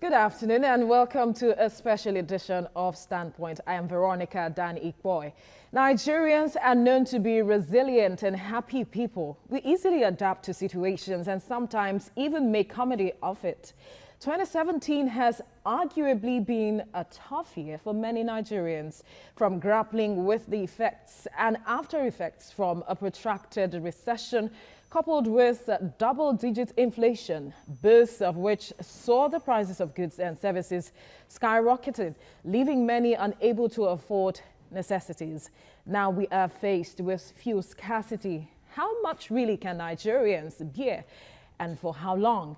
Good afternoon and welcome to a special edition of Standpoint. I am Veronica Dan Ikboy. Nigerians are known to be resilient and happy people. We easily adapt to situations and sometimes even make comedy of it. 2017 has arguably been a tough year for many Nigerians, from grappling with the effects and after effects from a protracted recession coupled with double-digit inflation, both of which saw the prices of goods and services skyrocketed, leaving many unable to afford necessities. Now we are faced with fuel scarcity. How much really can Nigerians bear, and for how long?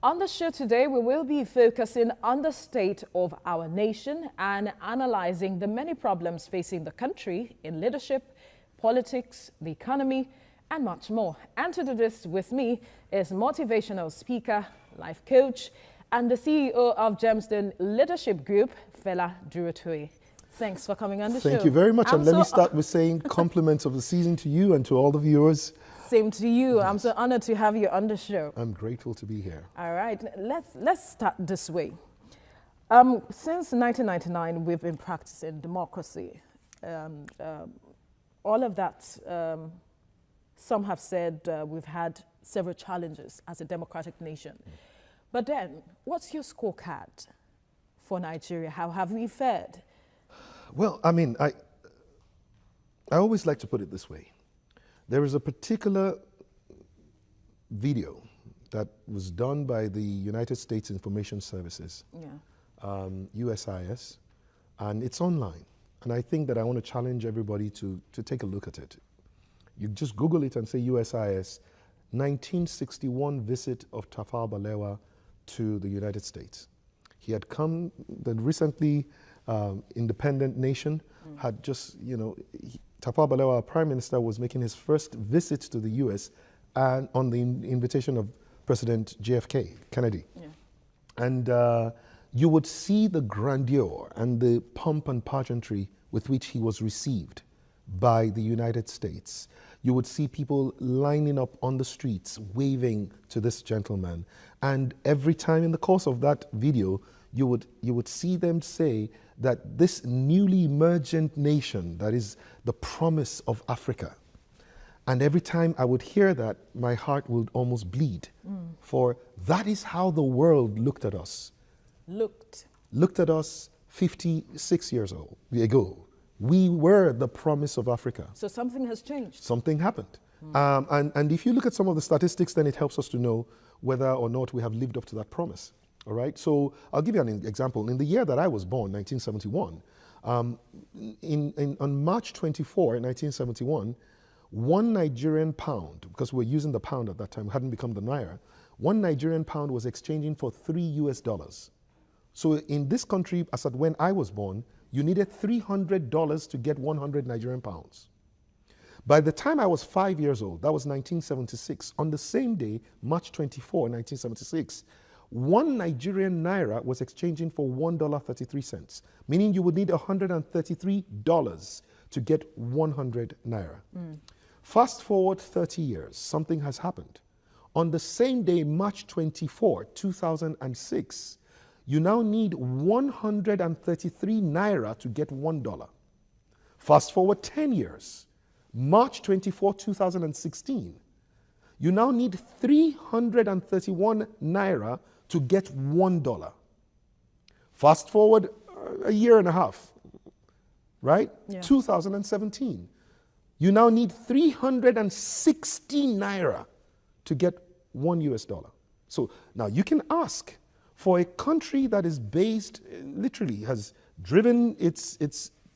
On the show today, we will be focusing on the state of our nation and analyzing the many problems facing the country in leadership, politics, the economy, and much more. And to do this with me is motivational speaker, life coach, and the CEO of Gemstone Leadership Group, Fela Durotoye. Thanks for coming on the show. Thank you very much. And let me start with saying compliments of the season to you and to all the viewers. Same to you. Yes. I'm so honored to have you on the show. I'm grateful to be here. All right, let's start this way. Since 1999, we've been practicing democracy. All of that. Some have said we've had several challenges as a democratic nation. But then, what's your scorecard for Nigeria? How have we fared? Well, I mean, I always like to put it this way. There is a particular video that was done by the United States Information Services, USIS, and it's online. And I think that I want to challenge everybody to take a look at it. You just Google it and say USIS, 1961 visit of Tafawa Balewa to the United States. He had come, the recently independent nation had just, Tafawa Balewa, our Prime Minister, was making his first visit to the US and on the invitation of President JFK, Kennedy. Yeah. And you would see the grandeur and the pomp and pageantry with which he was received by the United States. You would see people lining up on the streets, waving to this gentleman. And every time in the course of that video, you would see them say that this newly emergent nation, that is the promise of Africa. And every time I would hear that, my heart would almost bleed. For that is how the world looked at us. Looked at us 56 years ago. We were the promise of Africa. So something has changed. Something happened. And if you look at some of the statistics, then it helps us to know whether or not we have lived up to that promise. All right. So I'll give you an example. In the year that I was born, 1971, on March 24, 1971, one Nigerian pound, because we were using the pound at that time, hadn't become the naira, one Nigerian pound was exchanging for $3 US. So in this country, as at when I was born, you needed $300 to get 100 Nigerian pounds. By the time I was 5 years old, that was 1976, on the same day, March 24, 1976, one Nigerian naira was exchanging for $1.33, meaning you would need $133 to get 100 naira. Fast forward 30 years, something has happened. On the same day, March 24, 2006, you now need 133 naira to get $1. Fast forward 10 years, March 24, 2016, you now need 331 naira to get $1. Fast forward a year and a half, right? Yeah. 2017, you now need 360 naira to get $1 US. So now you can ask, for a country that is based, literally has driven its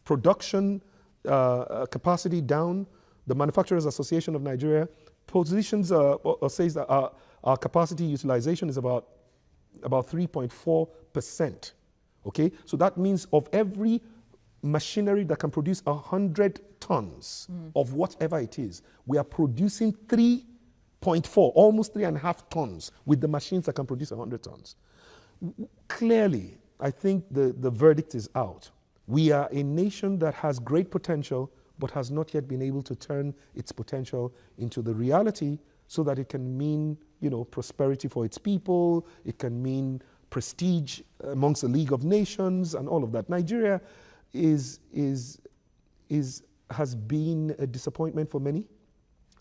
production capacity down, the Manufacturers Association of Nigeria positions or says that our capacity utilization is about 3.4%. Okay, so that of every machinery that can produce 100 tons of whatever it is, we are producing 3.4, almost 3.5 tons with the machines that can produce 100 tons. Clearly, I think the verdict is out. We are a nation that has great potential, but has not yet been able to turn its potential into the reality so that it can mean, prosperity for its people, it can mean prestige amongst the League of Nations and all of that. Nigeria has been a disappointment for many,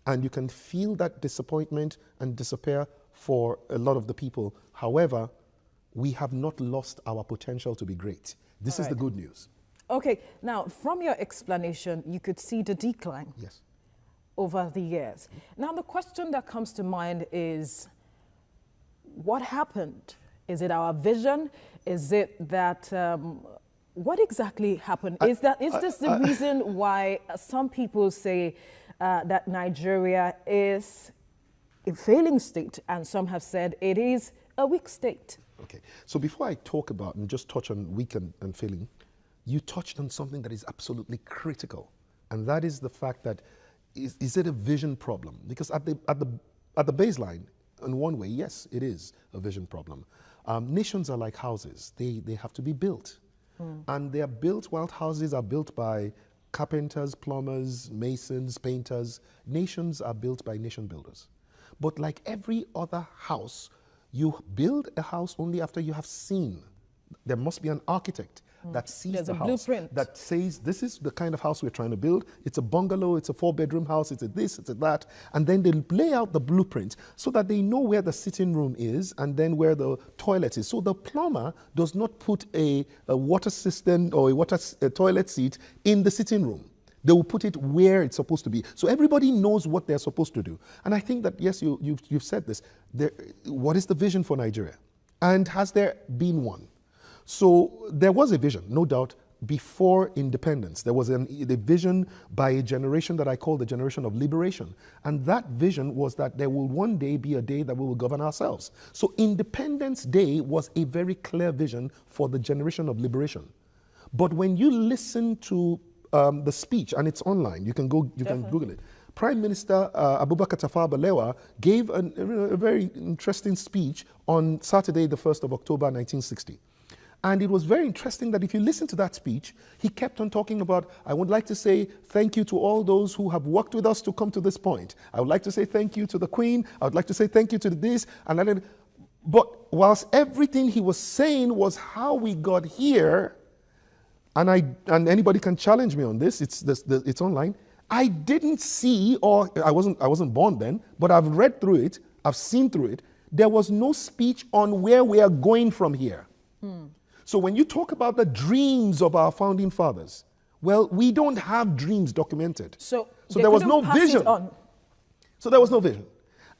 and you can feel that disappointment and despair for a lot of the people. However, we have not lost our potential to be great. This is the good news. Okay, now from your explanation, you could see the decline. Yes. Over the years. Now the question that comes to mind is, what happened? Is it our vision? Is it that, what exactly happened? Is this the reason why some people say that Nigeria is a failing state, and some have said it is a weak state? Okay, so before I talk about and just touch on weak and failing, you touched on something that is absolutely critical, and that is the fact that is it a vision problem? Because at the baseline, in one way, yes, it is a vision problem. Nations are like houses. They have to be built. And they are built, while houses are built by carpenters, plumbers, masons, painters. Nations are built by nation builders. But like every other house, you build a house only after you have seen. There must be an architect that sees the house, blueprint, that says, this is the kind of house we're trying to build. It's a bungalow, it's a 4-bedroom house, it's a this, it's a that. And then they lay out the blueprint so that they know where the sitting room is and then where the toilet is. So the plumber does not put a water system or a toilet seat in the sitting room. They will put it where it's supposed to be. So everybody knows what they're supposed to do. And I think that, yes, you've said this. What is the vision for Nigeria? And has there been one? So there was a vision, no doubt, before independence. There was a vision by a generation that I call the generation of liberation. And that vision was that there will one day be a day that we will govern ourselves. So Independence Day was a very clear vision for the generation of liberation. But when you listen to the speech, and it's online, you can Google it. Prime Minister Abubakar Tafawa Balewa gave a very interesting speech on Saturday, the 1st of October, 1960. And it was very interesting that if you listen to that speech, he kept on talking about, I would like to say thank you to all those who have worked with us to come to this point. I would like to say thank you to the Queen. I would like to say thank you to this. But whilst everything he was saying was how we got here, and anybody can challenge me on this, it's online, I didn't see, or I wasn't born then, but I've read through it, I've seen through it, there was no speech on where we are going from here. So when you talk about the dreams of our founding fathers, well, we don't have dreams documented. So there was no vision. So there was no vision.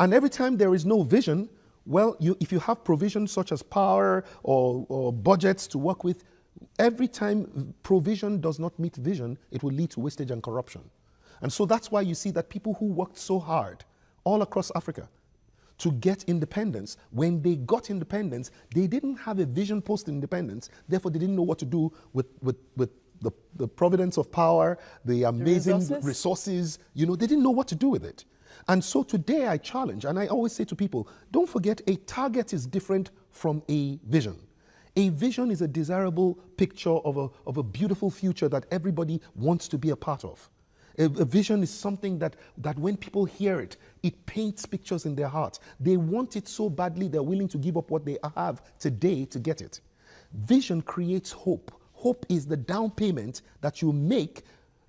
And every time there is no vision, well, if you have provisions such as power or budgets to work with, every time provision does not meet vision, it will lead to wastage and corruption. And so that's why you see that people who worked so hard all across Africa to get independence, when they got independence, they didn't have a vision post-independence, therefore they didn't know what to do with the providence of power, the amazing resources, they didn't know what to do with it. And so today I challenge, and I always say to people, don't forget a target is different from a vision. A vision is a desirable picture of a beautiful future that everybody wants to be a part of. A vision is something that when people hear it, it paints pictures in their hearts. They want it so badly they're willing to give up what they have today to get it. Vision creates hope. Hope is the down payment that you make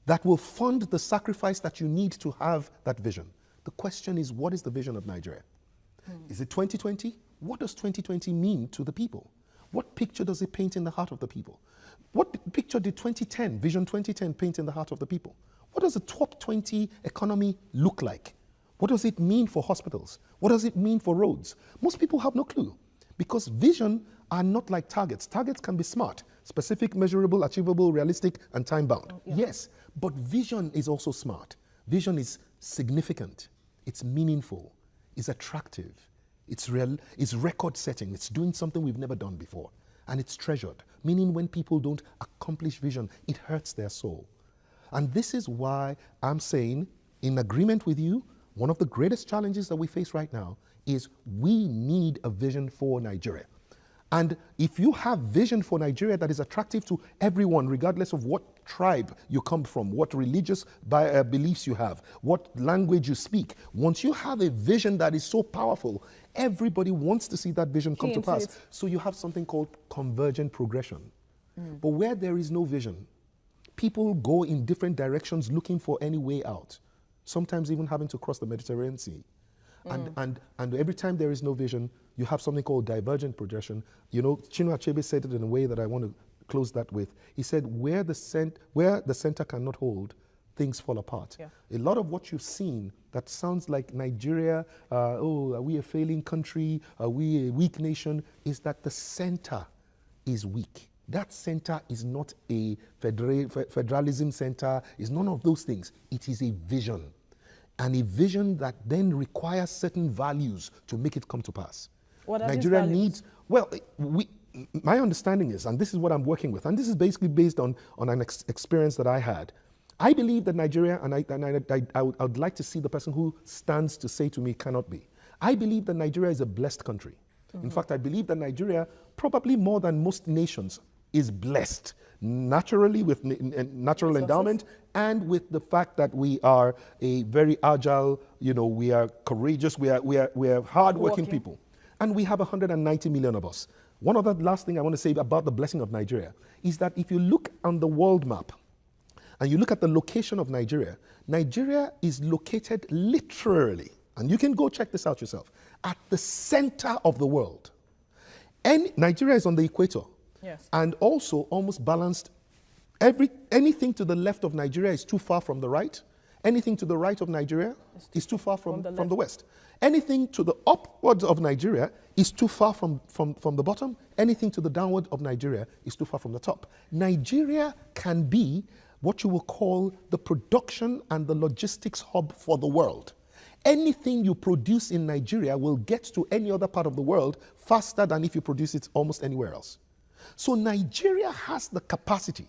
that will fund the sacrifice that you need to have that vision. The question is, what is the vision of Nigeria? Is it 2020? What does 2020 mean to the people? What picture does it paint in the heart of the people? What picture did Vision 2010 paint in the heart of the people? What does the top 20 economy look like? What does it mean for hospitals? What does it mean for roads? Most people have no clue, because vision are not like targets. Targets can be smart, specific, measurable, achievable, realistic, and time-bound. Yes, but vision is also smart. Vision is significant, it's meaningful, it's attractive, it's record-setting, it's doing something we've never done before, and it's treasured, meaning when people don't accomplish vision, it hurts their soul. And this is why I'm saying, in agreement with you, one of the greatest challenges that we face right now is we need a vision for Nigeria. And if you have vision for Nigeria that is attractive to everyone, regardless of what tribe you come from, what religious beliefs you have, what language you speak, once you have a vision that is so powerful, everybody wants to see that vision come to pass. So you have something called convergent progression. But where there is no vision, people go in different directions looking for any way out, sometimes even having to cross the Mediterranean Sea. And every time there is no vision, you have something called divergent progression. You know, Chinua Achebe said it in a way that I want to close that with. He said, where the center cannot hold, things fall apart. Yeah. A lot of what you've seen that sounds like Nigeria, oh, are we a failing country? Are we a weak nation? Is that the center is weak. That center is not a federalism center, is none of those things. It is a vision. And a vision that then requires certain values to make it come to pass. What are Nigeria these values? needs, well, my understanding is, and this is what I'm working with, and this is basically based on an experience that I had. I believe that Nigeria, and I would like to see the person who stands to say to me cannot be. I believe that Nigeria is a blessed country. In fact, I believe that Nigeria, probably more than most nations, is blessed naturally with natural endowment and with the fact that we are a very agile, you know, we are courageous, we are hardworking people. And we have 190 million of us. One other last thing I want to say about the blessing of Nigeria is that if you look on the world map and you look at the location of Nigeria, Nigeria is located literally, and you can go check this out yourself, at the center of the world. And Nigeria is on the equator. Yes. And also almost balanced. Anything to the left of Nigeria is too far from the right. Anything to the right of Nigeria is too far from the west. Anything to the upwards of Nigeria is too far from the bottom. Anything to the downward of Nigeria is too far from the top. Nigeria can be what you will call the production and the logistics hub for the world. Anything you produce in Nigeria will get to any other part of the world faster than if you produce it almost anywhere else. So Nigeria has the capacity.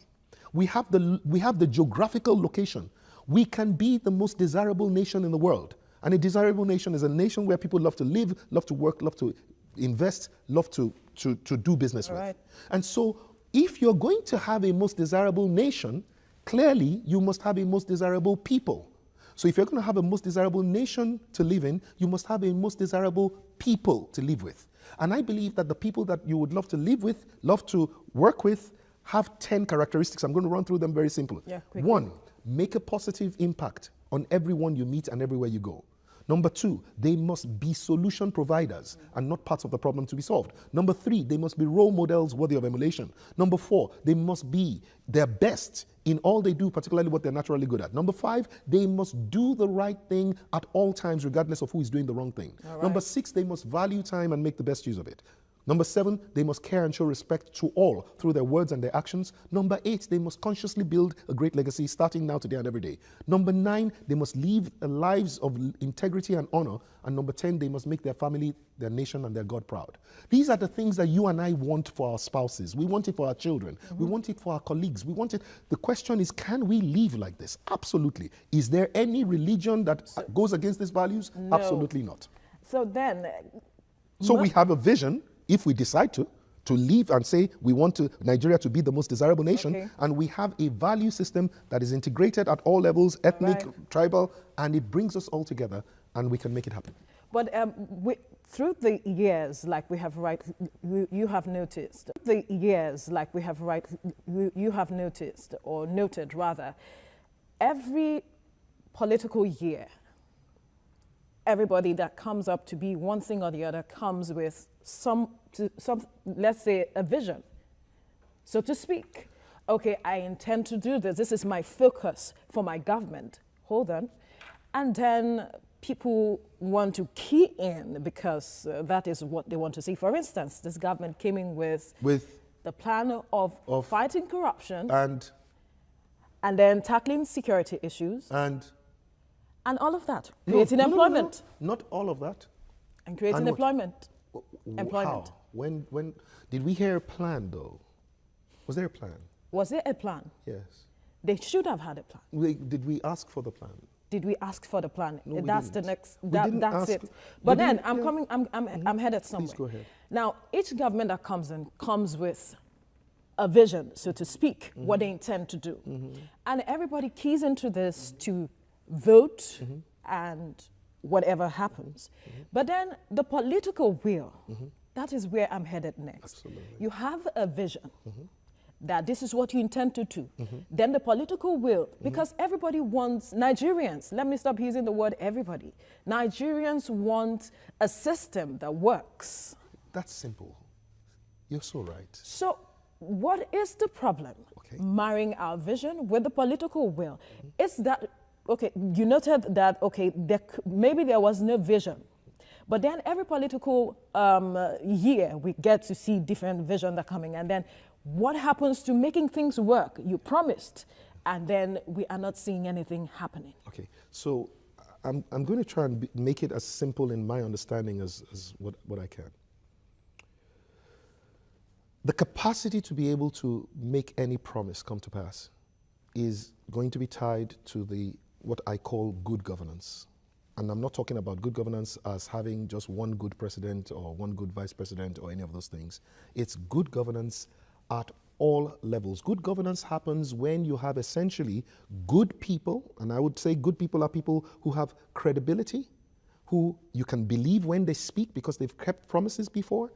We have the geographical location. We can be the most desirable nation in the world. And a desirable nation is a nation where people love to live, love to work, love to invest, love to do business with. And so if you're going to have a most desirable nation, clearly you must have a most desirable people. So if you're going to have a most desirable nation to live in, you must have a most desirable people to live with. And I believe that the people that you would love to live with, love to work with, have 10 characteristics. I'm going to run through them very simply. Yeah, quickly. 1, make a positive impact on everyone you meet and everywhere you go. Number 2, they must be solution providers and not parts of the problem to be solved. Number 3, they must be role models worthy of emulation. Number 4, they must be their best in all they do, particularly what they're naturally good at. Number 5, they must do the right thing at all times, regardless of who is doing the wrong thing. Number 6, they must value time and make the best use of it. Number 7, they must care and show respect to all through their words and their actions. Number 8, they must consciously build a great legacy starting now, today, and every day. Number 9, they must live lives of integrity and honor. And number 10, they must make their family, their nation, and their God proud. These are the things that you and I want for our spouses. We want it for our children. We want it for our colleagues. We want it. The question is, can we live like this? Absolutely. Is there any religion that goes against these values? No. Absolutely not. So then... So we have a vision. If we decide to live and say we want Nigeria to be the most desirable nation, and we have a value system that is integrated at all levels, ethnic, tribal, and it brings us all together, and we can make it happen. But through the years, like we have you have noticed, or noted rather, every political year, everybody that comes up to be one thing or the other comes with some, let's say, a vision, so to speak. Okay, I intend to do this. This is my focus for my government. Hold on. And then people want to key in because that is what they want to see. For instance, this government came in with the plan of fighting corruption and then tackling security issues and all of that, creating employment. No, not all of that. And creating employment. How? When did we hear a plan though? Was there a plan? Was there a plan? Yes. They should have had a plan. Did we ask for the plan? Did we ask for the plan? No, that's didn't. The next. That's it. But then I'm headed somewhere. Please go ahead. Now, each government that comes in comes with a vision, so to speak, what they intend to do, and everybody keys into this to vote and whatever happens. But then the political will, that is where I'm headed next. Absolutely. You have a vision that this is what you intend to do. Then the political will, because everybody wants, Nigerians, let me stop using the word everybody. Nigerians want a system that works. That's simple. You're so right. So what is the problem? Marrying our vision with the political will. Is that, okay, you noted that, okay, maybe there was no vision. But then every political year, we get to see different visions that are coming. And then what happens to making things work? You promised, and then we are not seeing anything happening. Okay, so I'm going to try and make it as simple in my understanding as what I can. The capacity to be able to make any promise come to pass is going to be tied to what I call good governance. And I'm not talking about good governance as having just one good president or one good vice president or any of those things. It's good governance at all levels. Good governance happens when you have essentially good people, and I would say good people are people who have credibility, who you can believe when they speak because they've kept promises before.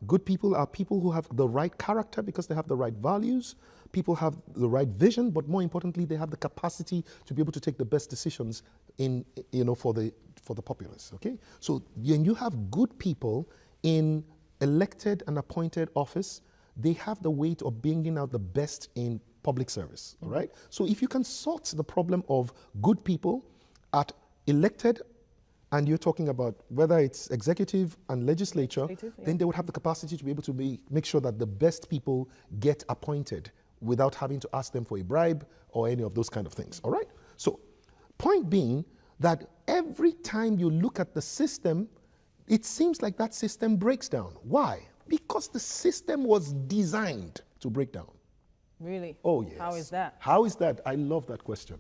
Good people are people who have the right character because they have the right values. People have the right vision, but more importantly, they have the capacity to be able to take the best decisions for the populace. Okay, so when you have good people in elected and appointed office, they have the weight of bringing out the best in public service. All right. So if you can sort the problem of good people at elected, and you're talking about whether it's executive and legislature, then they would have the capacity to be able to make sure that the best people get appointed without having to ask them for a bribe or any of those kind of things. All right? So point being that every time you look at the system, it seems like that system breaks down. Why? Because the system was designed to break down. Really? Oh, yes. How is that? How is that? I love that question.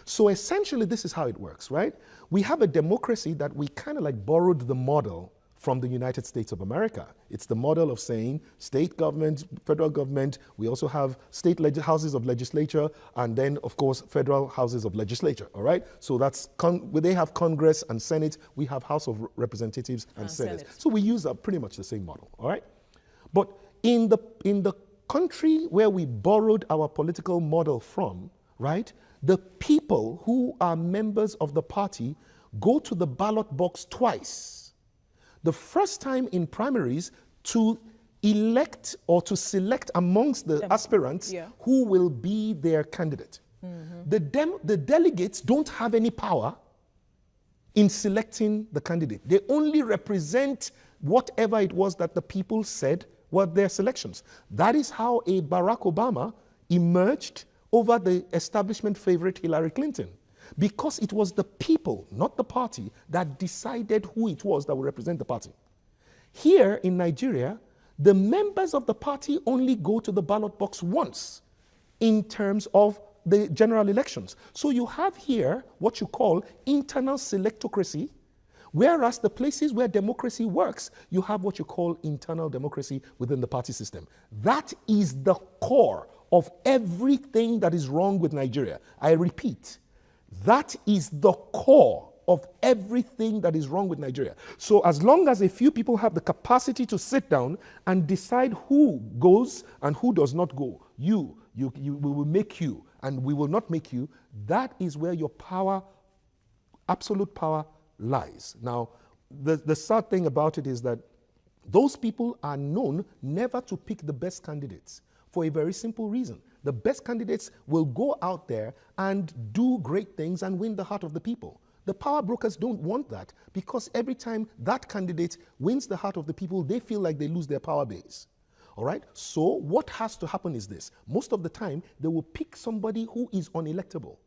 So essentially, this is how it works, right? We have a democracy that we kind of like borrowed the model from the United States of America. It's the model of saying state government, federal government, we also have state houses of legislature, and then, of course, federal houses of legislature, all right? So that's, they have Congress and Senate, we have House of Representatives and Senate. So we use pretty much the same model, all right? But in the country where we borrowed our political model from, right, the people who are members of the party go to the ballot box twice. The first time in primaries to elect or to select amongst the aspirants who will be their candidate. The delegates don't have any power in selecting the candidate. They only represent whatever it was that the people said were their selections. That is how a Barack Obama emerged over the establishment favorite Hillary Clinton. Because it was the people, not the party, that decided who it was that would represent the party. Here in Nigeria, the members of the party only go to the ballot box once in terms of the general elections. So you have here what you call internal selectocracy, whereas the places where democracy works, you have what you call internal democracy within the party system. That is the core of everything that is wrong with Nigeria. I repeat, that is the core of everything that is wrong with Nigeria. So as long as a few people have the capacity to sit down and decide who goes and who does not go, we will make you and we will not make you, that is where your power, absolute power, lies. Now, the sad thing about it is that those people are known never to pick the best candidates for a very simple reason. The best candidates will go out there and do great things and win the heart of the people. The power brokers don't want that because every time that candidate wins the heart of the people, they feel like they lose their power base. All right? So what has to happen is this. Most of the time, they will pick somebody who is unelectable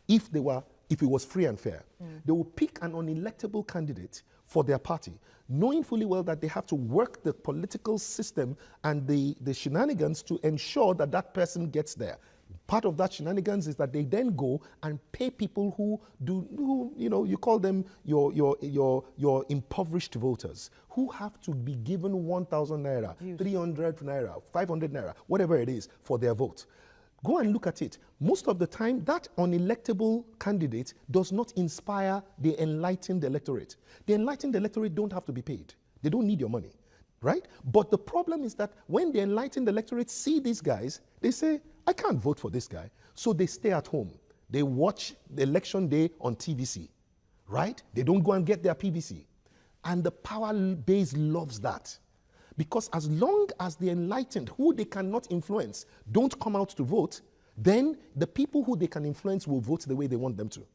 if it was free and fair. They will pick an unelectable candidate for their party, knowing fully well that they have to work the political system and the shenanigans to ensure that that person gets there. Part of that shenanigans is that they then go and pay people who you call them your impoverished voters, who have to be given 1,000 naira, 300 naira, 500 naira, whatever it is, for their vote. Go and look at it. Most of the time, that unelectable candidate does not inspire the enlightened electorate. The enlightened electorate don't have to be paid. They don't need your money, right? But the problem is that when the enlightened electorate see these guys, they say, I can't vote for this guy. So they stay at home. They watch the election day on TVC, right? They don't go and get their PVC. And the power base loves that. Because as long as the enlightened, who they cannot influence, don't come out to vote, then the people who they can influence will vote the way they want them to.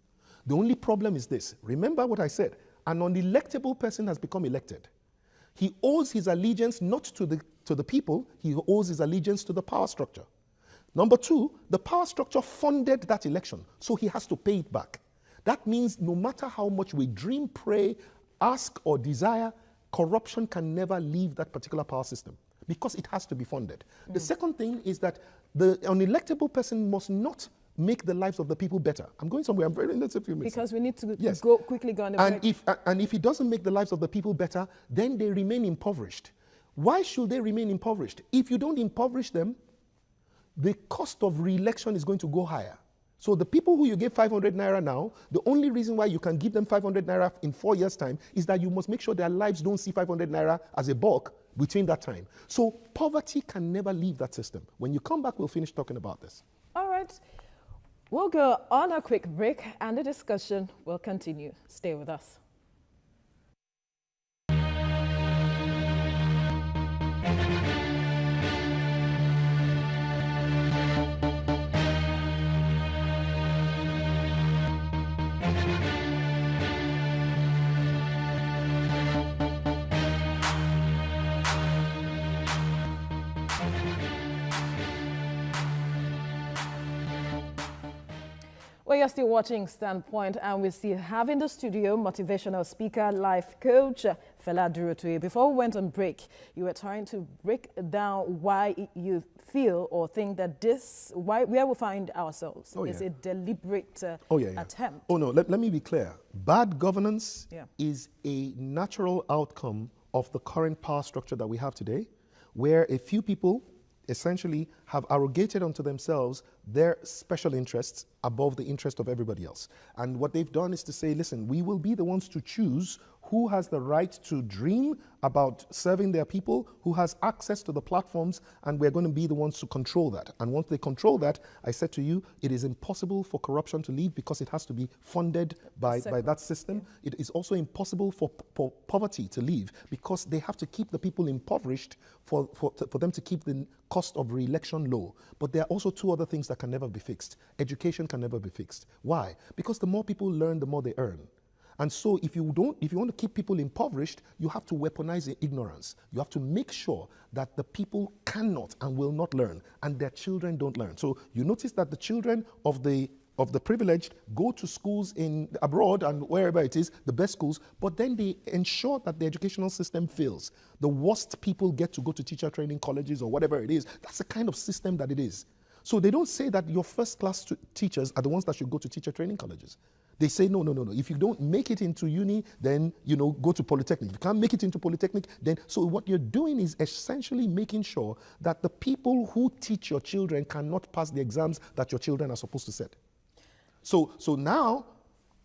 The only problem is this. Remember what I said. An unelectable person has become elected. He owes his allegiance not to the people, he owes his allegiance to the power structure. Number two, the power structure funded that election, so he has to pay it back. That means no matter how much we dream, pray, ask, or desire, corruption can never leave that particular power system because it has to be funded. The second thing is that the unelectable person must not make the lives of the people better. I'm going somewhere. I'm very in a few minutes. Because we need to yes. quickly go on a and break. If he doesn't make the lives of the people better, then they remain impoverished. Why should they remain impoverished? If you don't impoverish them, the cost of re-election is going to go higher. So the people who you give 500 naira now, the only reason why you can give them 500 naira in 4 years' time is that you must make sure their lives don't see 500 naira as a bulk between that time. So poverty can never leave that system. When you come back, we'll finish talking about this. All right. We'll go on a quick break and the discussion will continue. Stay with us. Well, you're still watching Standpoint, and we still have in the studio motivational speaker, life coach, Fela Durotoye. Before we went on break, you were trying to break down why you feel or think that where we find ourselves is a deliberate attempt. Oh, no, let me be clear. Bad governance is a natural outcome of the current power structure that we have today, where a few people essentially have arrogated onto themselves their special interests above the interest of everybody else. And what they've done is to say, listen, we will be the ones to choose who has the right to dream about serving their people, who has access to the platforms, and we're going to be the ones to control that. And once they control that, I said to you, it is impossible for corruption to leave because it has to be funded by that system. Yeah. It is also impossible for poverty to leave because they have to keep the people impoverished for them to keep the cost of re-election low. But there are also two other things that can never be fixed. Education can never be fixed. Why? Because the more people learn, the more they earn. And so if you want to keep people impoverished, you have to weaponize the ignorance. You have to make sure that the people cannot and will not learn, and their children don't learn. So you notice that the children of the privileged go to schools abroad and wherever it is, the best schools, but then they ensure that the educational system fails. The worst people get to go to teacher training colleges or whatever it is. That's the kind of system that it is. So they don't say that your first class teachers are the ones that should go to teacher training colleges. They say, no. If you don't make it into uni, then, go to polytechnic. If you can't make it into polytechnic, then, so what you're doing is essentially making sure that the people who teach your children cannot pass the exams that your children are supposed to set. So now,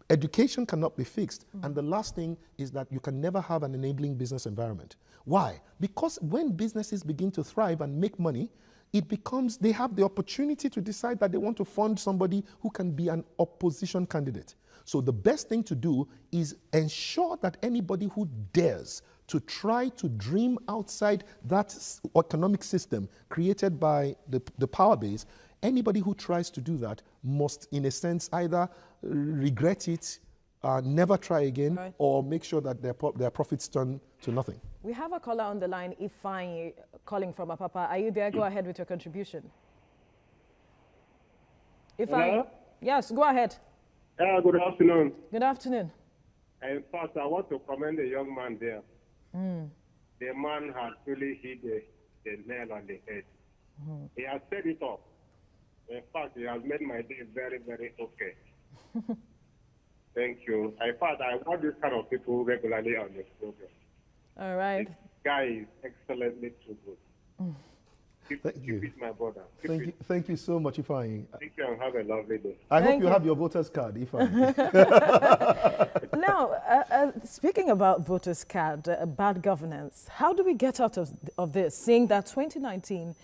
education cannot be fixed. And the last thing is that you can never have an enabling business environment. Why? Because when businesses begin to thrive and make money, they have the opportunity to decide that they want to fund somebody who can be an opposition candidate. So the best thing to do is ensure that anybody who dares to try to dream outside that economic system created by the power base, anybody who tries to do that must, in a sense, either regret it, never try again, right, or make sure that their profits turn to nothing. We have a caller on the line, Ifeanyi, calling from Apapa. Are you there? Go ahead with your contribution. Ifeanyi? Yes, go ahead. Good afternoon. Good afternoon. In fact, I want to commend the young man there. The man has really hit the nail on the head. He has set it up. In fact, he has made my day very, very okay. Thank you. In fact, I want this kind of people regularly on this program. All right. This guy is excellently too good. Thank you. Keep it, my brother. Thank you so much, Ifeanyi. Thank you and have a lovely day. I hope Thank you you. have your voter's card, Ifeanyi. Now, speaking about voters' card, bad governance, how do we get out of this, seeing that 2019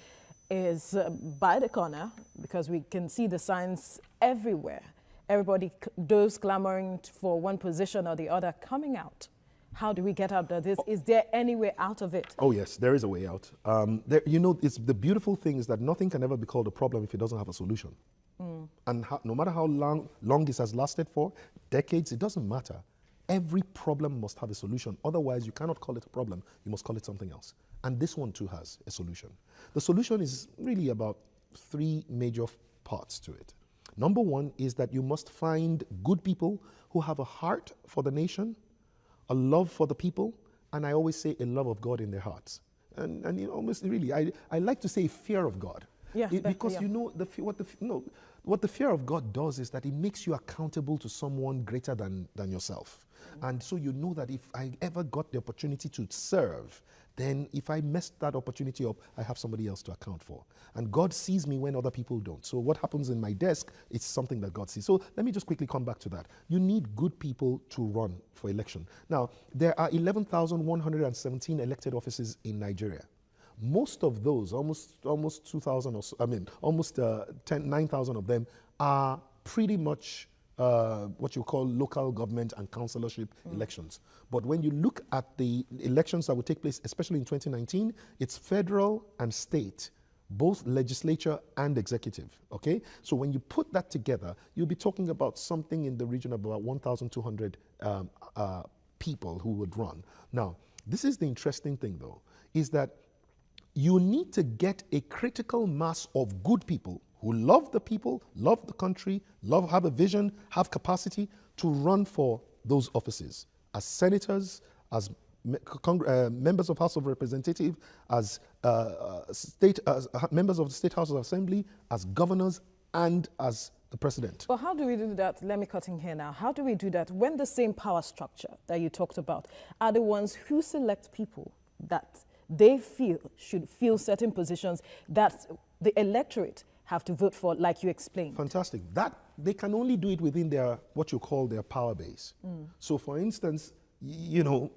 is by the corner, because we can see the signs everywhere, everybody, those clamoring for one position or the other coming out? How do we get out of this? Is there any way out of it? Oh yes, there is a way out. It's the beautiful thing is that nothing can ever be called a problem if it doesn't have a solution. And no matter how long this has lasted for, decades, it doesn't matter. Every problem must have a solution. Otherwise, you cannot call it a problem. You must call it something else. And this one too has a solution. The solution is really about three major parts to it. Number one is that you must find good people who have a heart for the nation, a love for the people, and I always say a love of God in their hearts. And you know, almost really, I like to say fear of God. Yeah, Because yeah. you know, what the fear of God does is that it makes you accountable to someone greater than yourself. And so you know that if I ever got the opportunity to serve, then if I messed that opportunity up, I have somebody else to account for. And God sees me when other people don't. So what happens in my desk, it's something that God sees. So let me just quickly come back to that. You need good people to run for election. Now, there are 11,117 elected offices in Nigeria. Most of those, almost 2,000 or so, almost 9,000 of them are pretty much what you call local government and councillorship elections. But when you look at the elections that will take place, especially in 2019, it's federal and state, both legislature and executive, okay? So when you put that together, you'll be talking about something in the region of about 1,200 people who would run. Now, this is the interesting thing though, is that you need to get a critical mass of good people who love the people, love the country, have a vision, have capacity to run for those offices as senators, as members of House of Representatives, as members of the State House of Assembly, as governors, and as the president. Well, how do we do that? Let me cut in here now. How do we do that when the same power structure that you talked about are the ones who select people that they feel should fill certain positions that the electorate have to vote for, like you explained? Fantastic. That they can only do it within their what you call their power base. So, for instance, you know,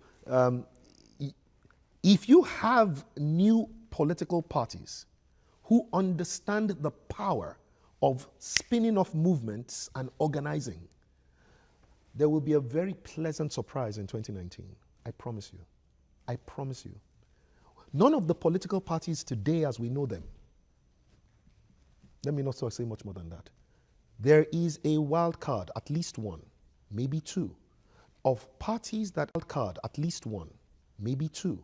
if you have new political parties who understand the power of spinning off movements and organizing, there will be a very pleasant surprise in 2019. I promise you. I promise you. None of the political parties today as we know them, let me not say much more than that. There is a wild card, at least one, maybe two, of parties that at least one, maybe two,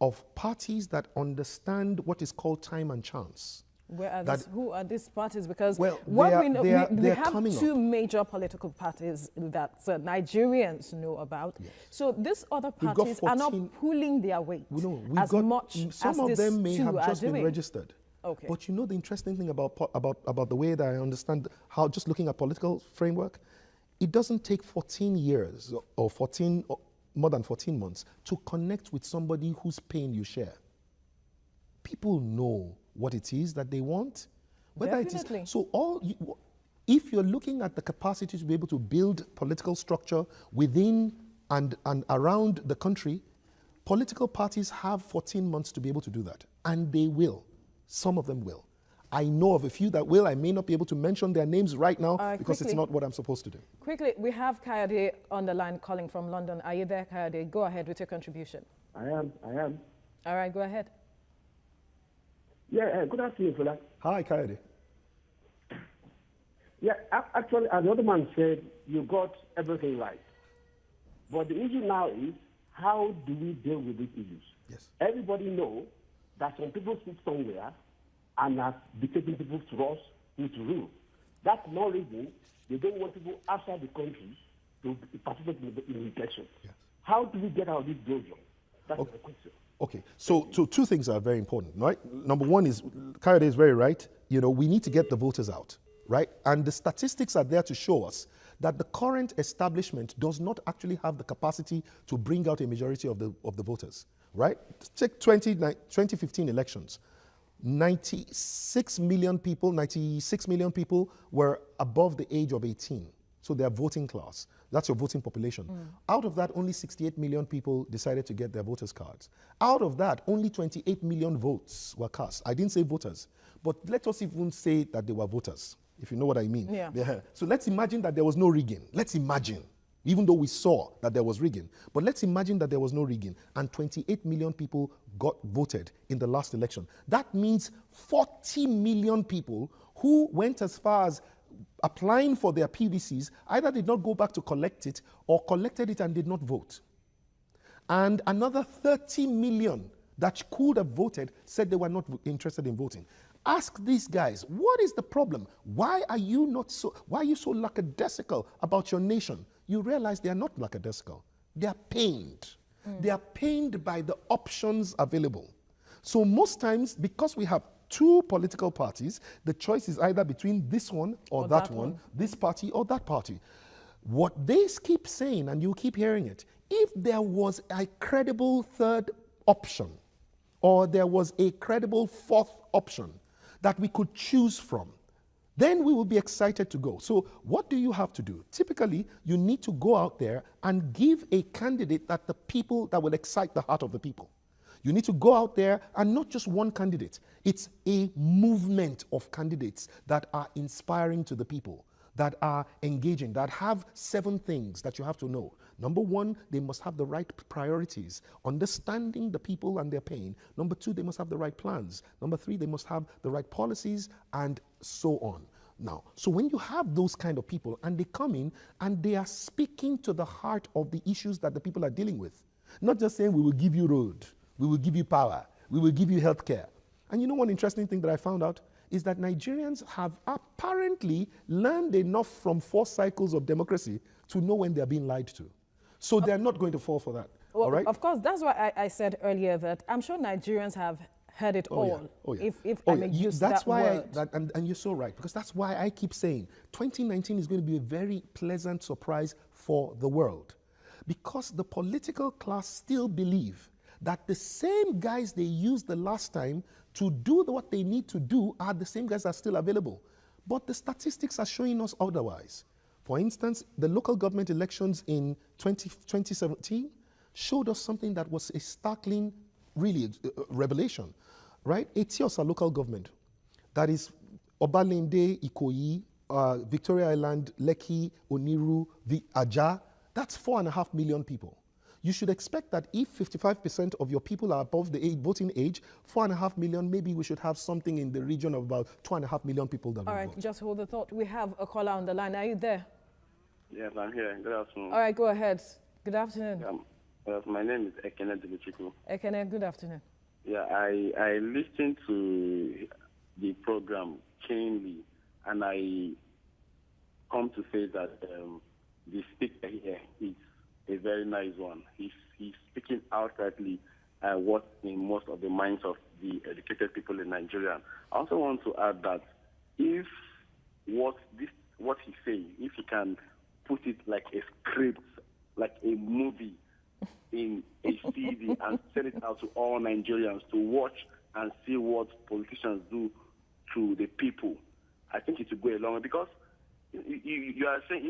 of parties that understand what is called time and chance. Where are who are these parties? Because well, what we know, we have two up. major political parties that Nigerians know about. Yes. So these other parties are not pulling their weight as much as some of them may have just been registered. Okay. But you know the interesting thing about the way that I understand how, just looking at political framework, it doesn't take 14 years or more than 14 months to connect with somebody whose pain you share. People know what it is that they want. Whether Definitely. It is, so if you're looking at the capacity to be able to build political structure within and around the country, political parties have 14 months to be able to do that. And they will. Some of them will. I know of a few that will. I may not be able to mention their names right now because it's not what I'm supposed to do. Quickly, we have Kayode on the line calling from London. Are you there, Kayode? Go ahead with your contribution. I am. All right, go ahead. Yeah, good afternoon, Fela. Hi, Kayode. Yeah, actually, as the other man said, you got everything right. But the issue now is, how do we deal with these issues? Yes. Everybody knows that some people sit somewhere and are dictating people's trust who to rule. That's no reason they don't want people outside the country to participate in the election. Yes. How do we get out of this dojo? That's the question. Okay, so two things are very important, right? Number one is, Kayode is very right, you know, we need to get the voters out, right? And the statistics are there to show us that the current establishment does not actually have the capacity to bring out a majority of the voters, right? Take 2015 elections. 96 million people were above the age of 18. So their voting class. That's your voting population. Out of that, only 68 million people decided to get their voters' cards. Out of that, only 28 million votes were cast. I didn't say voters, but let us even say that they were voters, if you know what I mean. Yeah. So let's imagine that there was no rigging. Let's imagine, even though we saw that there was rigging, but let's imagine that there was no rigging and 28 million people got voted in the last election. That means 40 million people who went as far as applying for their PVCs either did not go back to collect it or collected it and did not vote. And another 30 million that could have voted said they were not interested in voting. Ask these guys, what is the problem? Why are you so lackadaisical about your nation? You realize they are not lackadaisical. They are pained. They are pained by the options available. So most times, because we have two political parties, the choice is either between this one or that one, this party or that party. What they keep saying, and you keep hearing it, if there was a credible third option, or there was a credible fourth option that we could choose from, then we will be excited to go. So what do you have to do? Typically, you need to go out there and give a candidate that will excite the heart of the people. You need to go out there and not just one candidate. It's a movement of candidates that are inspiring to the people, that are engaging, that have 7 things that you have to know. Number 1, they must have the right priorities, understanding the people and their pain. Number 2, they must have the right plans. Number 3, they must have the right policies, and so on. Now, so when you have those kind of people and they come in and they are speaking to the heart of the issues that the people are dealing with, not just saying we will give you road, we will give you power, we will give you health care. And you know one interesting thing that I found out is that Nigerians have apparently learned enough from 4 cycles of democracy to know when they're being lied to. So they're not going to fall for that. Well, all right? Of course, that's why I said earlier that I'm sure Nigerians have heard it all. Yeah. Oh, yeah. If I may use that's that why word. and you're so right, because that's why I keep saying 2019 is going to be a very pleasant surprise for the world. Because the political class still believe that the same guys they used the last time to do what they need to do are the same guys that are still available. But the statistics are showing us otherwise. For instance, the local government elections in 2017 showed us something that was a startling, really, revelation, right? Etiosa local government, that is Obalende, Ikoyi, Victoria Island, Lekki, Oniru, Aja, that's 4.5 million people. You should expect that if 55% of your people are above the voting age, 4.5 million, maybe we should have something in the region of about 2.5 million people that will vote. All right, just hold the thought. We have a caller on the line. Are you there? Yes, I'm here. Good afternoon. All right, go ahead. Good afternoon. My name is Ekene Dilichukwu. Ekene, good afternoon. Yeah, I listened to the program keenly, and I come to say that the speaker here is a very nice one. He's speaking outrightly what's in most of the minds of the educated people in Nigeria. I also want to add that if what he's saying, if he can put it like a script, like a movie in a CD and send it out to all Nigerians to watch and see what politicians do to the people, I think it will go a long way. Because you are saying,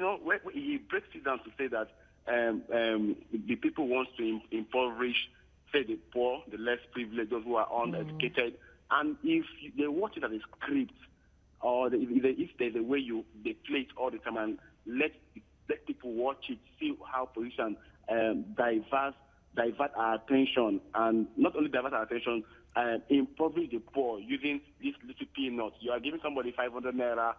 he breaks it down to say that the people want to impoverish, say, the poor, the less privileged, those who are uneducated. And if they watch it as a script, or if there's a way they play it all the time and let people watch it, see how politicians divert our attention, and not only divert our attention, impoverish the poor using this little peanut. You are giving somebody 500 naira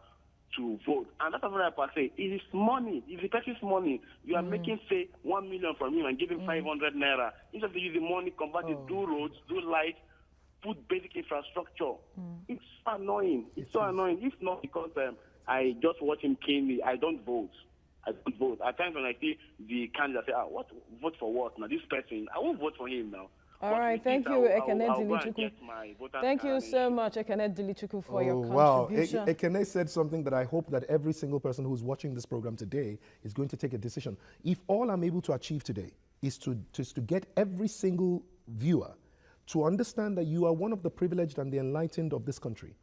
to vote, and that's what I say. It is money. It's the person's money. You are making, say, 1 million from him and giving 500 naira. Instead of using the money, convert it, do roads, do lights, put basic infrastructure. It's so annoying. It's so annoying. If not because I just watch him keenly, I don't vote. I don't vote. At times when I see the candidate, I say, vote for what? Now, this person, I won't vote for him now. All right, thank you, Ekene Dilichukwu. Thank you so much, Ekene Dilichukwu, for your contribution. Wow, Ekene said something that I hope that every single person who's watching this program today is going to take a decision. If all I'm able to achieve today is to get every single viewer to understand that you are one of the privileged and the enlightened of this country.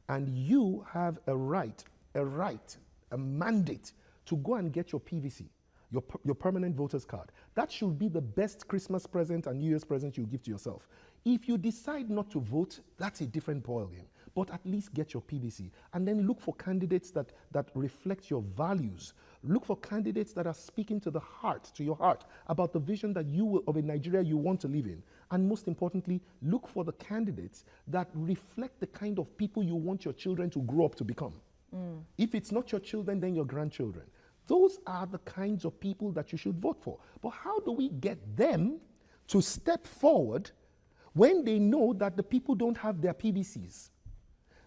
And you have a mandate to go and get your PVC, your permanent voter's card. That should be the best Christmas present and New Year's present you give to yourself. If you decide not to vote, that's a different ballgame. But at least get your PVC. And then look for candidates that reflect your values. Look for candidates that are speaking to your heart, about the vision that of a Nigeria you want to live in. And most importantly, look for the candidates that reflect the kind of people you want your children to grow up to become. If it's not your children, then your grandchildren. Those are the kinds of people that you should vote for. But how do we get them to step forward when they know that the people don't have their PVCs?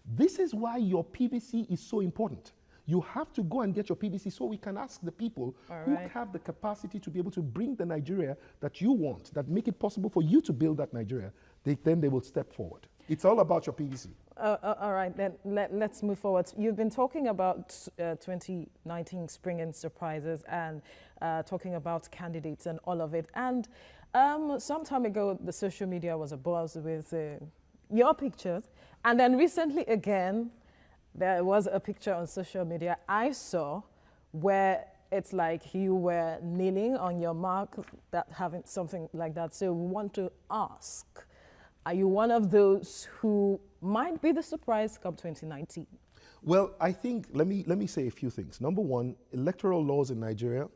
This is why your PVC is so important. You have to go and get your PVC so we can ask the people who have the capacity to be able to bring the Nigeria that you want, that make it possible for you to build that Nigeria. Then they will step forward. It's all about your PVC. All right, then let's move forward. You've been talking about 2019 spring and surprises and talking about candidates and all of it. And some time ago, the social media was abuzz with your pictures. And then recently again, there was a picture on social media I saw where it's like you were kneeling on your mark, having something like that. So we want to ask, are you one of those who might be the surprise come 2019? Well, I think, let me say a few things. Number one, electoral laws in Nigeria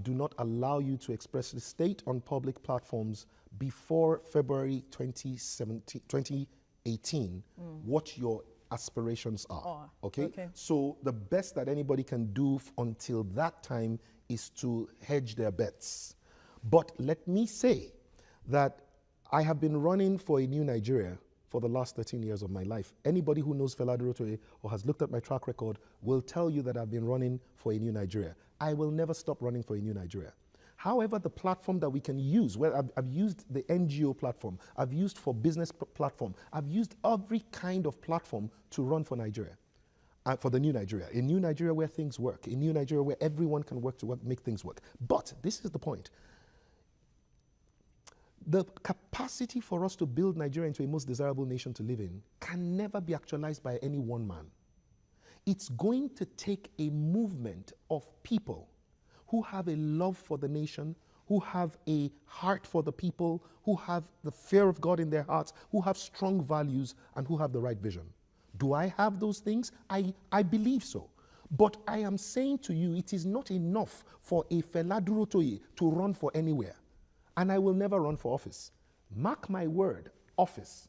do not allow you to expressly state on public platforms before February 2018 what your aspirations are. Okay? So the best that anybody can do until that time is to hedge their bets. But let me say that I have been running for a new Nigeria for the last 13 years of my life. Anybody who knows Fela Durotoye or has looked at my track record will tell you that I've been running for a new Nigeria. I will never stop running for a new Nigeria. However, the platform that we can use, well, I've used the NGO platform, I've used for business platform, I've used every kind of platform to run for Nigeria, for the new Nigeria. A new Nigeria where things work, a new Nigeria where everyone can work to make things work. But this is the point. The capacity for us to build Nigeria into a most desirable nation to live in can never be actualized by any one man. It's going to take a movement of people who have a love for the nation, who have a heart for the people, who have the fear of God in their hearts, who have strong values, and who have the right vision. Do I have those things? I believe so. But I am saying to you, it is not enough for a Fela Durotoye to run for anywhere. And I will never run for office. Mark my word, office.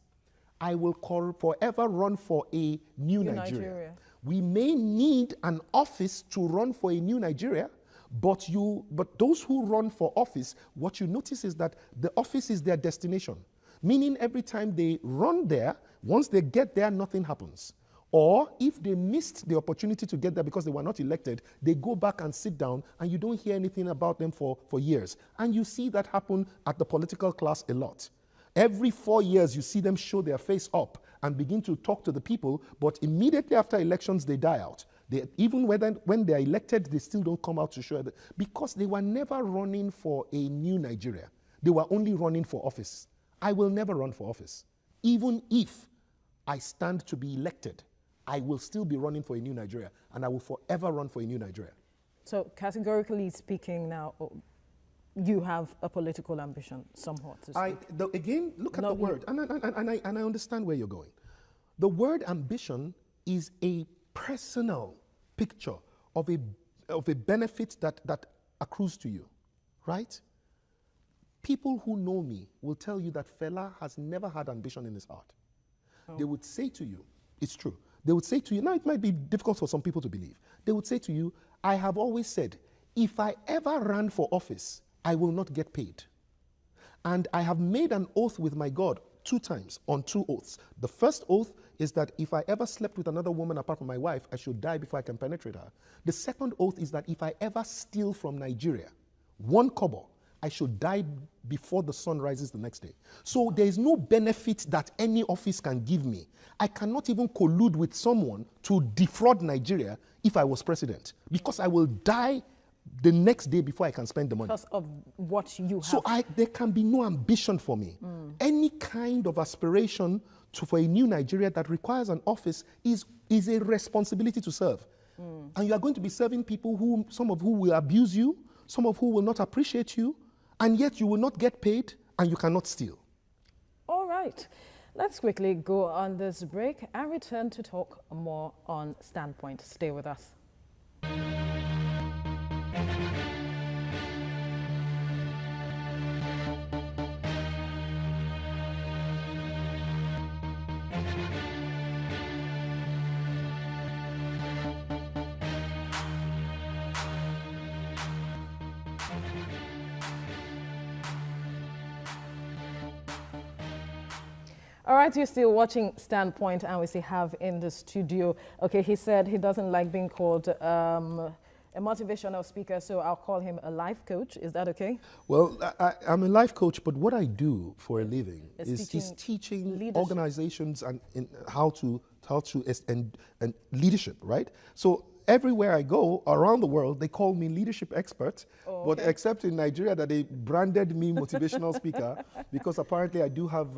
I will forever run for a new Nigeria. We may need an office to run for a new Nigeria, but those who run for office, what you notice is that the office is their destination. Meaning every time they run there, once they get there, nothing happens. Or if they missed the opportunity to get there because they were not elected, they go back and sit down and you don't hear anything about them for years. And you see that happen at the political class a lot. Every 4 years, you see them show their face up and begin to talk to the people, but immediately after elections, they die out. Even when they're elected, they still don't come out to show it because they were never running for a new Nigeria. They were only running for office. I will never run for office. Even if I stand to be elected, I will still be running for a new Nigeria, and I will forever run for a new Nigeria. So categorically speaking now, you have a political ambition somewhat. Again, look at the word, and I understand where you're going. The word ambition is a personal picture of a benefit that accrues to you, right? People who know me will tell you that Fela has never had ambition in his heart. They would say to you, it's true. They would say to you, now it might be difficult for some people to believe. They would say to you, I have always said, if I ever ran for office, I will not get paid. And I have made an oath with my God 2 times on 2 oaths. The first oath is that if I ever slept with another woman apart from my wife, I should die before I can penetrate her. The second oath is that if I ever steal from Nigeria 1 kobo, I should die before the sun rises the next day. So there is no benefit that any office can give me. I cannot even collude with someone to defraud Nigeria if I was president, because I will die the next day before I can spend the money. Because of what you have. So there can be no ambition for me. Any kind of aspiration for a new Nigeria that requires an office is a responsibility to serve. And you are going to be serving people some of who will abuse you, some of who will not appreciate you, and yet you will not get paid and you cannot steal. All right. Let's quickly go on this break and return to talk more on Standpoint. Stay with us. All right, you're still watching Standpoint, and we still have in the studio. Okay, he said he doesn't like being called a motivational speaker, so I'll call him a life coach. Is that okay? Well, I'm a life coach, but what I do for a living is teaching leadership. Organizations and how to leadership, right? So everywhere I go around the world, they call me leadership expert, but except in Nigeria that they branded me motivational speaker, because apparently I do have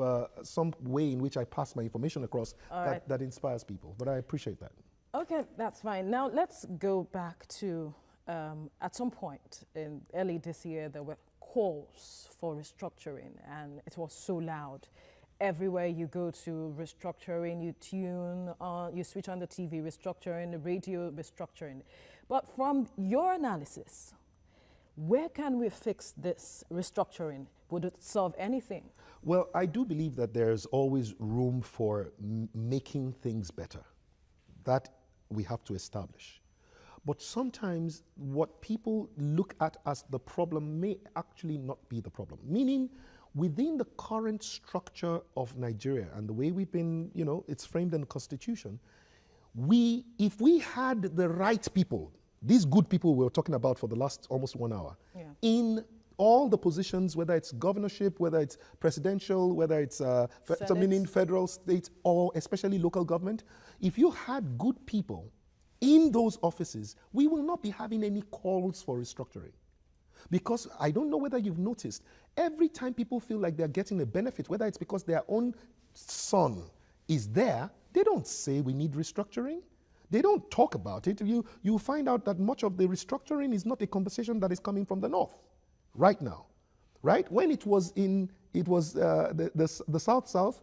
some way in which I pass my information across that inspires people, but I appreciate that. Okay, that's fine. Now let's go back to, at some point in early this year, there were calls for restructuring, and it was so loud. Everywhere you go to restructuring, you switch on the TV, restructuring, the radio, restructuring. But from your analysis, where can we fix this restructuring? Would it solve anything? Well, I do believe that there's always room for making things better. That we have to establish. But sometimes what people look at as the problem may actually not be the problem. Meaning, within the current structure of Nigeria and the way we've been, it's framed in the Constitution, if we had the right people, these good people we were talking about for the last almost 1 hour, in all the positions, whether it's governorship, whether it's presidential, whether it's meaning federal, state, or especially local government, if you had good people in those offices, we will not be having any calls for restructuring. Because I don't know whether you've noticed, every time people feel like they're getting a benefit, whether it's because their own son is there, they don't say we need restructuring. They don't talk about it. You find out that much of the restructuring is not a conversation that is coming from the north right now, right? When it was the South,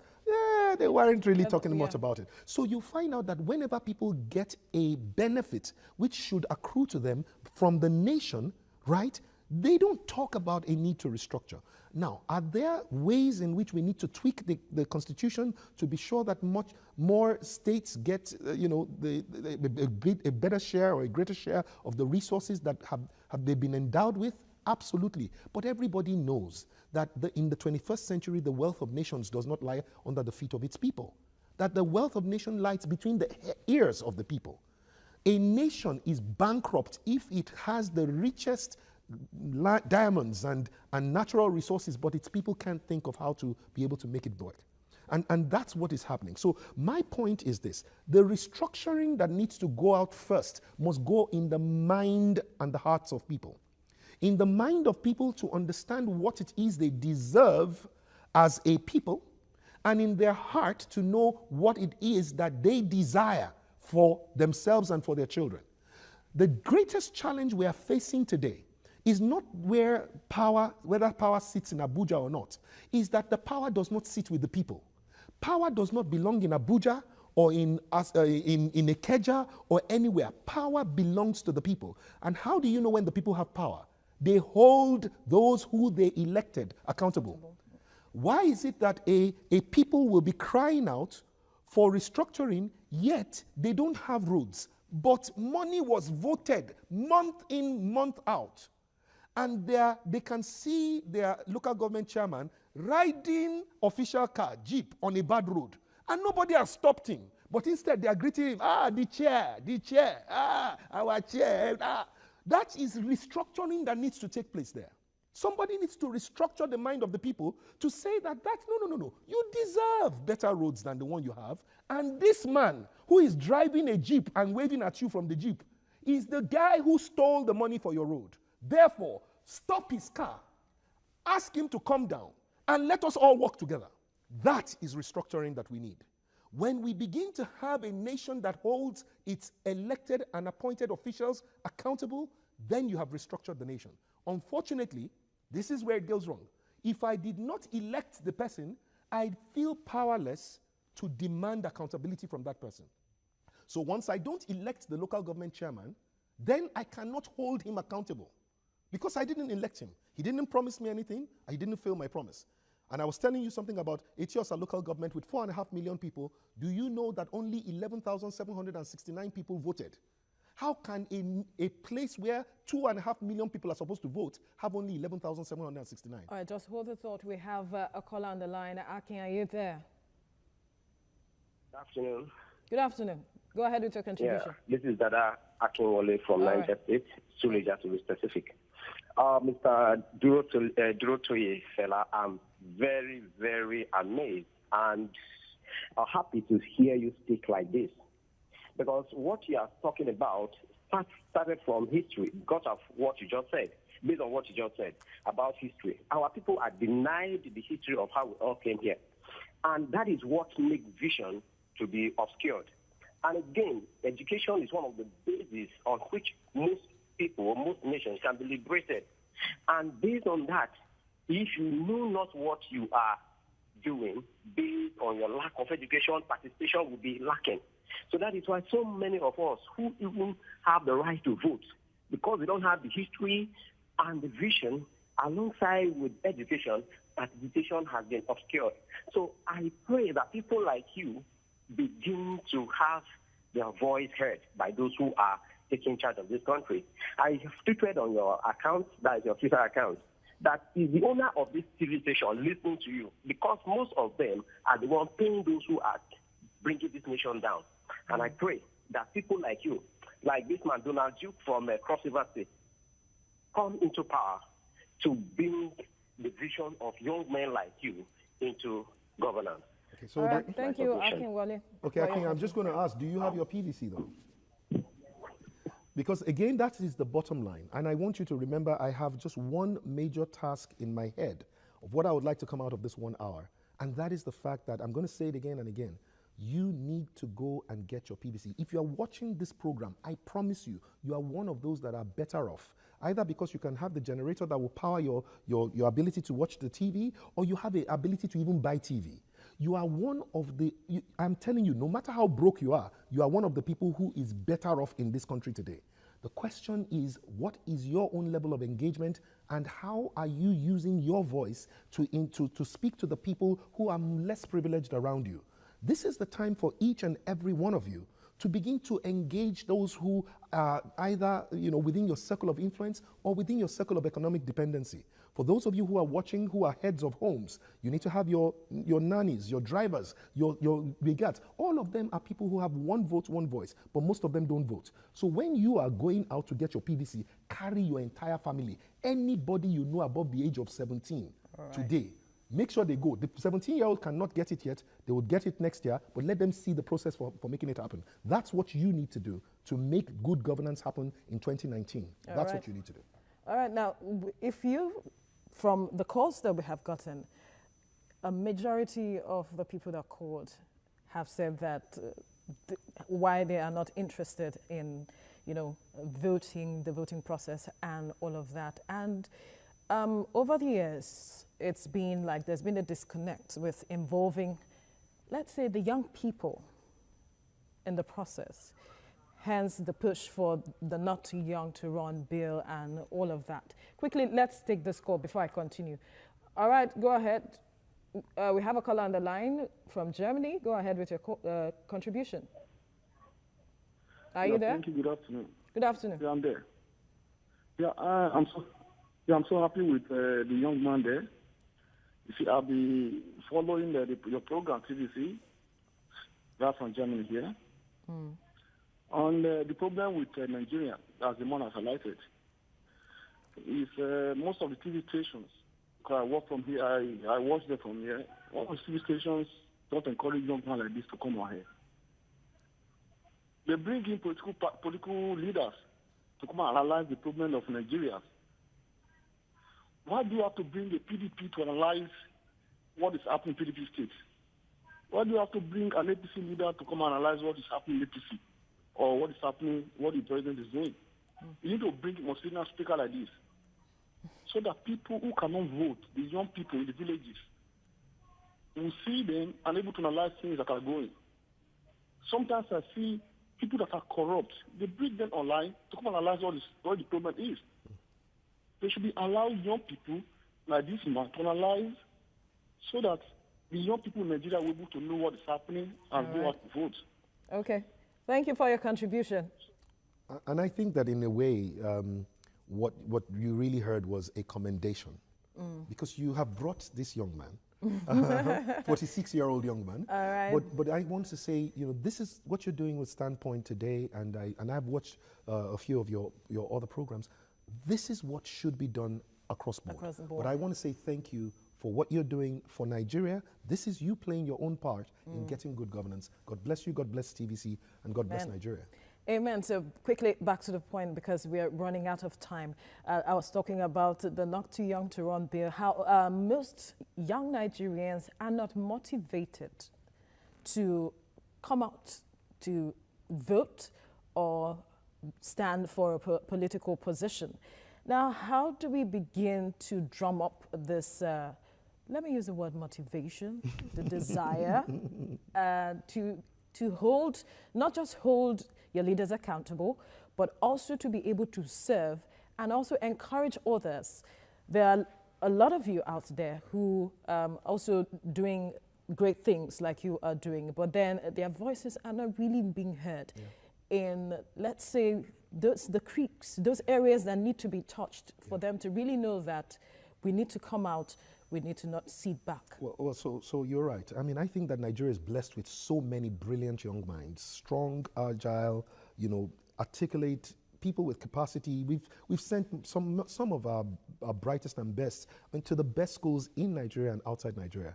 they weren't really talking much about it. So you find out that whenever people get a benefit which should accrue to them from the nation, right, they don't talk about a need to restructure. Now, are there ways in which we need to tweak the Constitution to be sure that much more states get, a better share or a greater share of the resources that have they been endowed with? Absolutely. But everybody knows that in the 21st century, the wealth of nations does not lie under the feet of its people. That the wealth of nations lies between the ears of the people. A nation is bankrupt if it has the richest diamonds and natural resources, but its people can't think of how to be able to make it work. And that's what is happening. So my point is this: the restructuring that needs to go out first must go in the mind and the hearts of people. In the mind of people to understand what it is they deserve as a people, and in their heart to know what it is that they desire for themselves and for their children. The greatest challenge we are facing today is not whether power sits in Abuja or not, is that the power does not sit with the people. Power does not belong in Abuja or in Ikeja or anywhere. Power belongs to the people. And how do you know when the people have power? They hold those who they elected accountable. Why is it that a people will be crying out for restructuring, yet they don't have roads, but money was voted month in, month out, and they can see their local government chairman riding official car, jeep, on a bad road, and nobody has stopped him, but instead they are greeting him, the chair, our chair, That is restructuring that needs to take place there. Somebody needs to restructure the mind of the people to say that no, you deserve better roads than the one you have. And this man who is driving a jeep and waving at you from the jeep is the guy who stole the money for your road. Therefore, stop his car, ask him to come down, and let us all work together. That is restructuring that we need. When we begin to have a nation that holds its elected and appointed officials accountable, then you have restructured the nation. Unfortunately, this is where it goes wrong. If I did not elect the person, I'd feel powerless to demand accountability from that person. So once I don't elect the local government chairman, then I cannot hold him accountable because I didn't elect him. He didn't promise me anything. I didn't fulfill my promise. And I was telling you something about Etiosa local government with 4.5 million people. Do you know that only 11,769 people voted? How can a place where 2.5 million people are supposed to vote have only 11,769? All right, just hold the thought. We have a caller on the line. Akin, are you there? Good afternoon. Good afternoon. Go ahead with your contribution. Yeah, this is Dada Akinwole from Niger State, Suleja to be specific. Mr. Durotoye, Fela, I'm very, very amazed and happy to hear you speak like this. Because what you are talking about started from history because of what you just said, based on what you just said about history. Our people are denied the history of how we all came here. And that is what makes vision to be obscured. And again, education is one of the bases on which most people, most nations can be liberated. And based on that, if you know not what you are doing, based on your lack of education, participation will be lacking. So that is why so many of us who even have the right to vote, because we don't have the history and the vision alongside with education, participation has been obscured. So I pray that people like you begin to have their voice heard by those who are taking charge of this country. I have tweeted on your account, that is your Twitter account, that is the owner of this TV station listening to you, because most of them are the ones paying those who are bringing this nation down. And I pray that people like you, like this man Donald Duke from Cross River State, come into power to bring the vision of young men like you into governance. Okay, so all right, thank you, Akinwole. Okay, Akin, I'm just going to ask, do you have your PVC though? Because again, that is the bottom line. And I want you to remember I have just one major task in my head of what I would like to come out of this 1 hour. And that is the fact that I'm going to say it again and again. You need to go and get your PVC. If you are watching this program, I promise you, you are one of those that are better off. Either because you can have the generator that will power your ability to watch the TV, or you have the ability to even buy TV. You are one of the, I'm telling you, no matter how broke you are one of the people who is better off in this country today. The question is, what is your own level of engagement and how are you using your voice to speak to the people who are less privileged around you? This is the time for each and every one of you to begin to engage those who are either within your circle of influence or within your circle of economic dependency. For those of you who are watching who are heads of homes, you need to have your nannies, your drivers, your regards. All of them are people who have one vote, one voice, but most of them don't vote. So when you are going out to get your PVC, carry your entire family. Anybody you know above the age of 17 today, make sure they go. The 17-year-old cannot get it yet. They will get it next year, but let them see the process for making it happen. That's what you need to do to make good governance happen in 2019. That's what you need to do. All right. Now, if you, from the calls that we have gotten, a majority of the people that called have said that why they are not interested in, voting, the voting process and all of that. And over the years, it's been like there's been a disconnect with involving, let's say, the young people in the process. Hence the push for the not too young to run bill and all of that. Quickly, let's take this call before I continue. All right, go ahead. We have a caller on the line from Germany. Go ahead with your contribution. Are you there? Thank you. Good afternoon. Good afternoon. Yeah, I'm there. Yeah, I'm so happy with the young man there. You see, I'll be following your program, TVC. That's from Germany here. On the problem with Nigeria, as the man has highlighted, is most of the TV stations, because I work from here, I watch them from here, all the TV stations don't encourage young men like this to come out here. They bring in political leaders to come and analyze the problem of Nigeria. Why do you have to bring the PDP to analyze what is happening in PDP states? Why do you have to bring an APC leader to come and analyze what is happening in APC or what is happening, what the president is doing? You need to bring a motivational speaker like this so that people who cannot vote, the young people in the villages, will see them and able to analyze things that are going. Sometimes I see people that are corrupt, they bring them online to come and analyze what the problem is. They should be allowed young people like this man to analyze so that the young people in Nigeria will be able to know what is happening and go out to vote. Okay. Thank you for your contribution. And I think that in a way, what you really heard was a commendation. Because you have brought this young man, 46-year-old young man. All right. But I want to say, this is what you're doing with Standpoint today, and I've watched a few of your other programs. This is what should be done across board. Across the board. But I want to say thank you for what you're doing for Nigeria. This is you playing your own part in getting good governance. God bless you, God bless TVC, and God bless Nigeria. Amen. So quickly back to the point because we are running out of time. I was talking about the Not Too Young to Run bill, how most young Nigerians are not motivated to come out to vote or stand for a political position. Now, how do we begin to drum up this, let me use the word motivation, the desire to hold, not just hold your leaders accountable, but also to be able to serve and also encourage others. There are a lot of you out there who also doing great things like you are doing, but then their voices are not really being heard in, let's say, the creeks, those areas that need to be touched for them to really know that we need to come out, we need to not sit back. Well, so you're right. I mean, I think that Nigeria is blessed with so many brilliant young minds, strong, agile, articulate, people with capacity. We've sent some of our brightest and best into the best schools in Nigeria and outside Nigeria.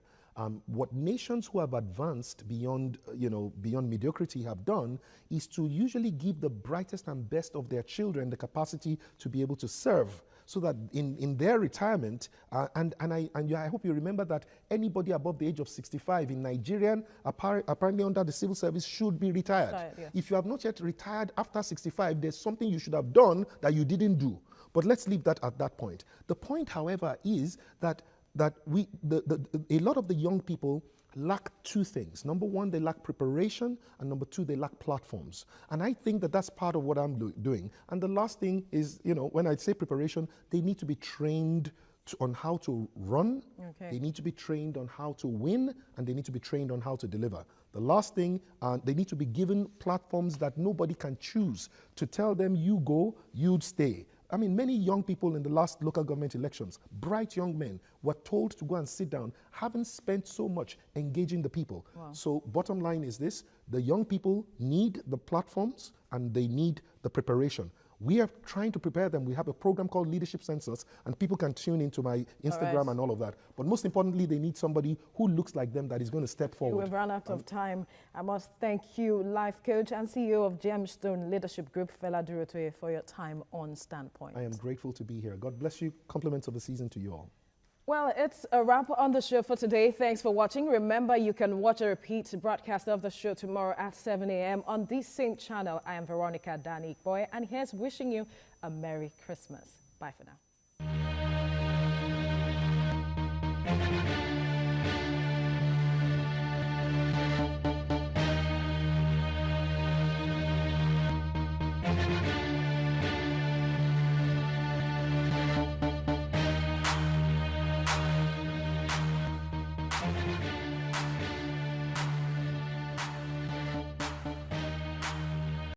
What nations who have advanced beyond mediocrity have done is to usually give the brightest and best of their children the capacity to be able to serve, so that in their retirement, and I hope you remember that anybody above the age of 65 in Nigerian, apparently under the civil service, should be retired. Yes. If you have not yet retired after 65, there's something you should have done that you didn't do. But let's leave that at that point. The point, however, is that a lot of the young people lack two things. Number one, they lack preparation, and number two, they lack platforms. And I think that that's part of what I'm doing. And the last thing is, when I say preparation, they need to be trained on how to run, they need to be trained on how to win, and they need to be trained on how to deliver. The last thing, they need to be given platforms that nobody can choose to tell them, you go, you'd stay. I mean, many young people in the last local government elections, bright young men, were told to go and sit down, haven't spent so much engaging the people. Wow. So bottom line is this, the young people need the platforms and they need the preparation. We are trying to prepare them. We have a program called Leadership Census, and people can tune into my Instagram and all of that. But most importantly, they need somebody who looks like them that is going to step forward. We've run out of time. I must thank you, life coach and CEO of Gemstone Leadership Group, Fela Durotoye, for your time on Standpoint. I am grateful to be here. God bless you. Compliments of the season to you all. Well, it's a wrap on the show for today. Thanks for watching. Remember, you can watch a repeat broadcast of the show tomorrow at 7 a.m. on this same channel. I am Veronica Danikboy, and here's wishing you a Merry Christmas. Bye for now.